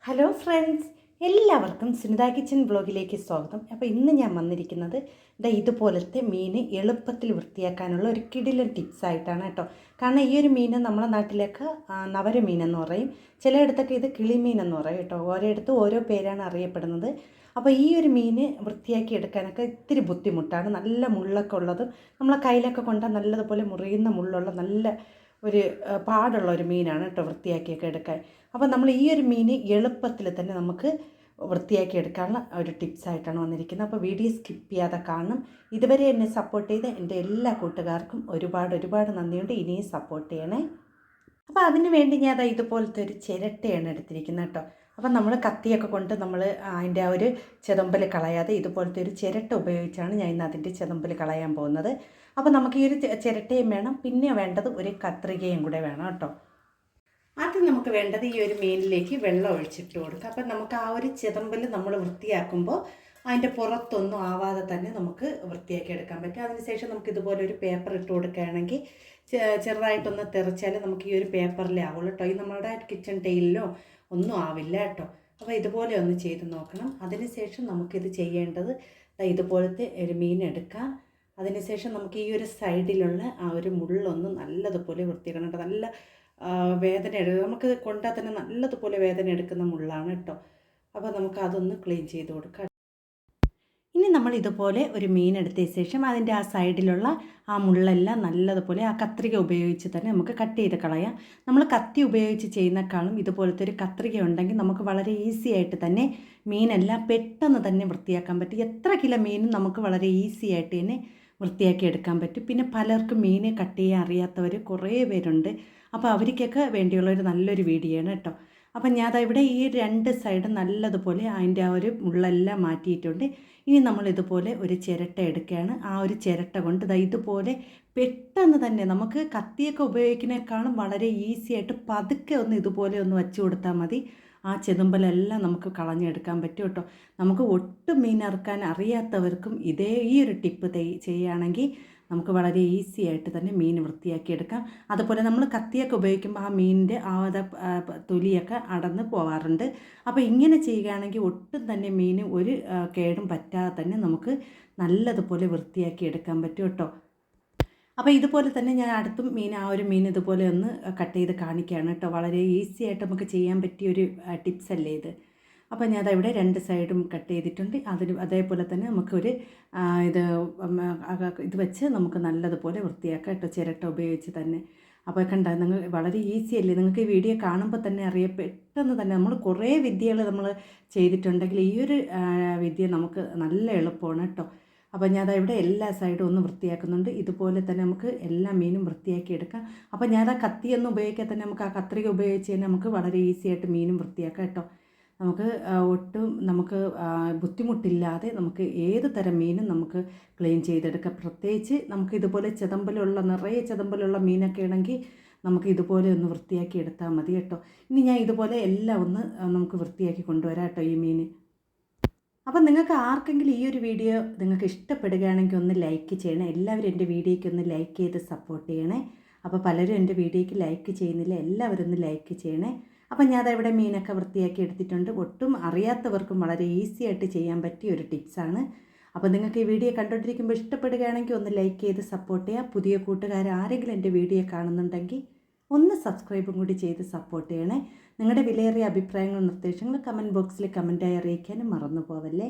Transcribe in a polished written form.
Hello friends, എല്ലാവർക്കും Sunitha kitchen ബ്ലോഗിലേക്ക് സ്വാഗതം. അപ്പോൾ ഇന്ന് ഞാൻ വന്നിരിക്കുന്നത് ഇതുപോലത്തെ മീൻ എളുപ്പത്തിൽ വൃത്തിയാക്കാനുള്ള ഒരു കിടിലൻ ടിപ്സ് ആയിട്ടാണ് കേട്ടോ. കാരണം ഈ ഒരു മീൻ നമ്മുടെ നാട്ടിലൊക്കെ നവരമീൻ എന്ന് പറയും, ചിലയിടത്തൊക്കെ ഇത് കിളിമീൻ എന്ന് പറയും കേട്ടോ. ഓരോയിടത്തും ഓരോ പേരാണ് അറിയപ്പെടുന്നത്. അപ്പോൾ ഈ ഒരു മീൻ വൃത്തിയാക്കി എടുക്കാനൊക്കെ ഇത്തിരി ബുദ്ധിമുട്ടാണ്. നല്ല മുള്ളൊക്കെ ഉള്ളതും നമ്മളെ കയ്യിലൊക്കെ കൊണ്ടാൽ നല്ലതുപോലെ മുറിയുന്ന മുള്ളുള്ള നല്ല ഒരു പാടുള്ള ഒരു മീനാണ് കേട്ടോ വൃത്തിയാക്കിയൊക്കെ എടുക്കാൻ. അപ്പോൾ നമ്മൾ ഈ ഒരു മീൻ എളുപ്പത്തിൽ തന്നെ നമുക്ക് വൃത്തിയാക്കി എടുക്കാനുള്ള ഒരു ടിപ്സായിട്ടാണ് വന്നിരിക്കുന്നത്. അപ്പോൾ വീഡിയോ സ്കിപ്പ് ചെയ്യാതെ കാണണം. ഇതുവരെ എന്നെ സപ്പോർട്ട് ചെയ്ത എൻ്റെ എല്ലാ കൂട്ടുകാർക്കും ഒരുപാട് നന്ദിയുണ്ട്. ഇനിയും സപ്പോർട്ട് ചെയ്യണേ. അപ്പോൾ അതിന് വേണ്ടി ഞാൻ ഇതുപോലത്തെ ഒരു ചിരട്ടയാണ് എടുത്തിരിക്കുന്നത് കേട്ടോ. അപ്പം നമ്മൾ കത്തിയൊക്കെ കൊണ്ട് നമ്മൾ അതിൻ്റെ ആ ഒരു ചെതമ്പൽ കളയാതെ ഇതുപോലത്തെ ഒരു ചിരട്ട ഉപയോഗിച്ചാണ് ഞാൻ ഇന്ന് അതിൻ്റെ ചെതമ്പൽ കളയാൻ പോകുന്നത്. അപ്പോൾ നമുക്ക് ഈ ഒരു ചിരട്ടയും വേണം, പിന്നെ വേണ്ടത് ഒരു കത്രികയും കൂടെ വേണം കേട്ടോ. ആദ്യം നമുക്ക് വേണ്ടത് ഈ ഒരു മീനിലേക്ക് വെള്ളം ഒഴിച്ചിട്ട് കൊടുക്കുക. അപ്പം നമുക്ക് ആ ഒരു ചെതമ്പൽ നമ്മൾ വൃത്തിയാക്കുമ്പോൾ അതിൻ്റെ പുറത്തൊന്നും ആവാതെ തന്നെ നമുക്ക് വൃത്തിയാക്കി എടുക്കാൻ പറ്റും. അതിനുശേഷം നമുക്ക് ഇതുപോലെ ഒരു പേപ്പർ ഇട്ട് കൊടുക്കുകയാണെങ്കിൽ ചെറുതായിട്ടൊന്ന് തെറിച്ചാൽ നമുക്ക് ഈ ഒരു പേപ്പറിലേ ആവുള്ളൂ കേട്ടോ. ഈ നമ്മുടെ കിച്ചൺ ടൈലിലോ ഒന്നും ആവില്ല കേട്ടോ. അപ്പോൾ ഇതുപോലെ ഒന്ന് ചെയ്ത് നോക്കണം. അതിനുശേഷം നമുക്കിത് ചെയ്യേണ്ടത് ഇതുപോലത്തെ ഒരു മീൻ എടുക്കാം. അതിനുശേഷം നമുക്ക് ഈ ഒരു സൈഡിലുള്ള ആ ഒരു മുള്ളൊന്ന് നല്ലതുപോലെ വൃത്തിയാക്കണം കേട്ടോ. നല്ല വേദന എടുക്കുക, നമുക്ക് കൊണ്ടാൽ തന്നെ നല്ലതുപോലെ വേദന എടുക്കുന്ന മുള്ളാണ് കേട്ടോ. അപ്പോൾ നമുക്ക് അതൊന്ന് ക്ലീൻ ചെയ്ത് കൊടുക്കാം. ഇനി നമ്മൾ ഇതുപോലെ ഒരു മീൻ എടുത്തതിന് ശേഷം അതിൻ്റെ ആ സൈഡിലുള്ള ആ മുള്ളെല്ലാം നല്ലതുപോലെ ആ കത്രിക ഉപയോഗിച്ച് തന്നെ നമുക്ക് കട്ട് ചെയ്ത് കളയാം. നമ്മൾ കത്തി ഉപയോഗിച്ച് ചെയ്യുന്നേക്കാളും ഇതുപോലത്തെ ഒരു കത്രിക ഉണ്ടെങ്കിൽ നമുക്ക് വളരെ ഈസി ആയിട്ട് തന്നെ മീനെല്ലാം പെട്ടെന്ന് തന്നെ വൃത്തിയാക്കാൻ പറ്റും. എത്ര കിലോ മീനും നമുക്ക് വളരെ ഈസി ആയിട്ട് തന്നെ വൃത്തിയാക്കി എടുക്കാൻ പറ്റും. പിന്നെ പലർക്കും മീൻ കട്ട് ചെയ്യാൻ അറിയാത്തവർ കുറേ പേരുണ്ട്. അപ്പോൾ അവർക്കൊക്കെ വേണ്ടിയുള്ളൊരു നല്ലൊരു വീഡിയോ ആണ് കേട്ടോ. അപ്പം ഞാൻ ഇവിടെ ഈ രണ്ട് സൈഡും നല്ലതുപോലെ അതിൻ്റെ ആ ഒരു മുള്ളെല്ലാം മാറ്റിയിട്ടുണ്ട്. ഇനി നമ്മൾ ഇതുപോലെ ഒരു ചിരട്ട എടുക്കുകയാണ്. ആ ഒരു ചിരട്ട കൊണ്ട് ഇതുപോലെ പെട്ടെന്ന് തന്നെ നമുക്ക് കത്തിയൊക്കെ ഉപയോഗിക്കുന്നതിനേക്കാളും വളരെ ഈസി ആയിട്ട് പതുക്കെ ഒന്ന് ഇതുപോലെ ഒന്ന് വച്ച് കൊടുത്താൽ മതി. ആ ചെതുമ്പലെല്ലാം നമുക്ക് കളഞ്ഞെടുക്കാൻ പറ്റും കേട്ടോ. നമുക്ക് ഒട്ടും മീൻ ഇറക്കാൻ അറിയാത്തവർക്കും ഈ ഒരു ടിപ്പ് ചെയ്യുകയാണെങ്കിൽ നമുക്ക് വളരെ ഈസി ആയിട്ട് തന്നെ മീൻ വൃത്തിയാക്കിയെടുക്കാം. അതുപോലെ നമ്മൾ കത്തിയൊക്കെ ഉപയോഗിക്കുമ്പോൾ ആ മീനിൻ്റെ തൊലിയൊക്കെ അടന്ന് പോകാറുണ്ട്. അപ്പോൾ ഇങ്ങനെ ചെയ്യുകയാണെങ്കിൽ ഒട്ടും തന്നെ മീൻ ഒരു കേടും പറ്റാതെ തന്നെ നമുക്ക് നല്ലതുപോലെ വൃത്തിയാക്കി എടുക്കാൻ പറ്റും കേട്ടോ. അപ്പോൾ ഇതുപോലെ തന്നെ ഞാൻ അടുത്തും ആ ഒരു മീൻ ഇതുപോലെ ഒന്ന് കട്ട് ചെയ്ത് കാണിക്കുകയാണ് കേട്ടോ. വളരെ ഈസി ആയിട്ട് നമുക്ക് ചെയ്യാൻ പറ്റിയൊരു ടിപ്സ് അല്ലേ ഇത്. അപ്പോൾ ഞാൻ ഇവിടെ രണ്ട് സൈഡും കട്ട് ചെയ്തിട്ടുണ്ട്. അതേപോലെ തന്നെ നമുക്കൊരു ഇത് വെച്ച് നമുക്ക് നല്ലതുപോലെ വൃത്തിയാക്കാം കേട്ടോ, ചിരട്ട ഉപയോഗിച്ച് തന്നെ. അപ്പോൾ കണ്ട നിങ്ങൾ വളരെ ഈസി അല്ലേ. നിങ്ങൾക്ക് ഈ വീഡിയോ കാണുമ്പോൾ തന്നെ അറിയാം, പെട്ടെന്ന് തന്നെ നമ്മൾ കുറേ വിദ്യകൾ നമ്മൾ ചെയ്തിട്ടുണ്ടെങ്കിൽ ഈ ഒരു വിദ്യ നമുക്ക് നല്ല എളുപ്പമാണ് കേട്ടോ. അപ്പോൾ ഞാൻ ഇവിടെ എല്ലാ സൈഡും ഒന്ന് വൃത്തിയാക്കുന്നുണ്ട്. ഇതുപോലെ തന്നെ നമുക്ക് എല്ലാ മീനും വൃത്തിയാക്കി എടുക്കാം. അപ്പോൾ ഞാൻ കത്തിയൊന്നും ഉപയോഗിക്കാൻ തന്നെ നമുക്ക് ആ കത്രിക ഉപയോഗിച്ച് തന്നെ നമുക്ക് വളരെ ഈസി ആയിട്ട് മീനും വൃത്തിയാക്കാം കേട്ടോ. നമുക്ക് ബുദ്ധിമുട്ടില്ലാതെ നമുക്ക് ഏത് തരം മീനും നമുക്ക് ക്ലീൻ ചെയ്തെടുക്കാം. പ്രത്യേകിച്ച് നമുക്ക് ഇതുപോലെ നിറയെ ചെതമ്പലുള്ള മീനൊക്കെ ആണെങ്കിൽ നമുക്ക് ഇതുപോലെ ഒന്ന് വൃത്തിയാക്കി എടുത്താൽ മതി കേട്ടോ. ഇനി ഞാൻ ഇതുപോലെ എല്ലാം ഒന്ന് നമുക്ക് വൃത്തിയാക്കി കൊണ്ടുവരാം കേട്ടോ ഈ മീൻ. അപ്പം നിങ്ങൾക്ക് ആർക്കെങ്കിലും ഈ ഒരു വീഡിയോ നിങ്ങൾക്ക് ഇഷ്ടപ്പെടുകയാണെങ്കിൽ ഒന്ന് ലൈക്ക് ചെയ്യണേ. എല്ലാവരും എൻ്റെ വീഡിയോയ്ക്ക് ഒന്ന് ലൈക്ക് ചെയ്ത് സപ്പോർട്ട് ചെയ്യണേ. അപ്പോൾ പലരും എൻ്റെ വീഡിയോയ്ക്ക് ലൈക്ക് ചെയ്യുന്നില്ല, എല്ലാവരും ഒന്ന് ലൈക്ക് ചെയ്യണേ. അപ്പം ഞാൻ ഇവിടെ മീനൊക്കെ വൃത്തിയാക്കി എടുത്തിട്ടുണ്ട്. ഒട്ടും അറിയാത്തവർക്കും വളരെ ഈസി ആയിട്ട് ചെയ്യാൻ പറ്റിയ ഒരു ടിപ്സാണ്. അപ്പോൾ നിങ്ങൾക്ക് ഈ വീഡിയോ കണ്ടുകൊണ്ടിരിക്കുമ്പോൾ ഇഷ്ടപ്പെടുകയാണെങ്കിൽ ഒന്ന് ലൈക്ക് ചെയ്ത് സപ്പോർട്ട് ചെയ്യുക. പുതിയ കൂട്ടുകാർ ആരെങ്കിലും എൻ്റെ വീഡിയോ കാണുന്നുണ്ടെങ്കിൽ ഒന്ന് സബ്സ്ക്രൈബും കൂടി ചെയ്ത് സപ്പോർട്ട് ചെയ്യണേ. നിങ്ങളുടെ വിലയേറിയ അഭിപ്രായങ്ങളും നിർദ്ദേശങ്ങളും കമൻറ്റ് ബോക്സിൽ കമൻറ്റായി അറിയിക്കാനും മറന്നു പോവല്ലേ.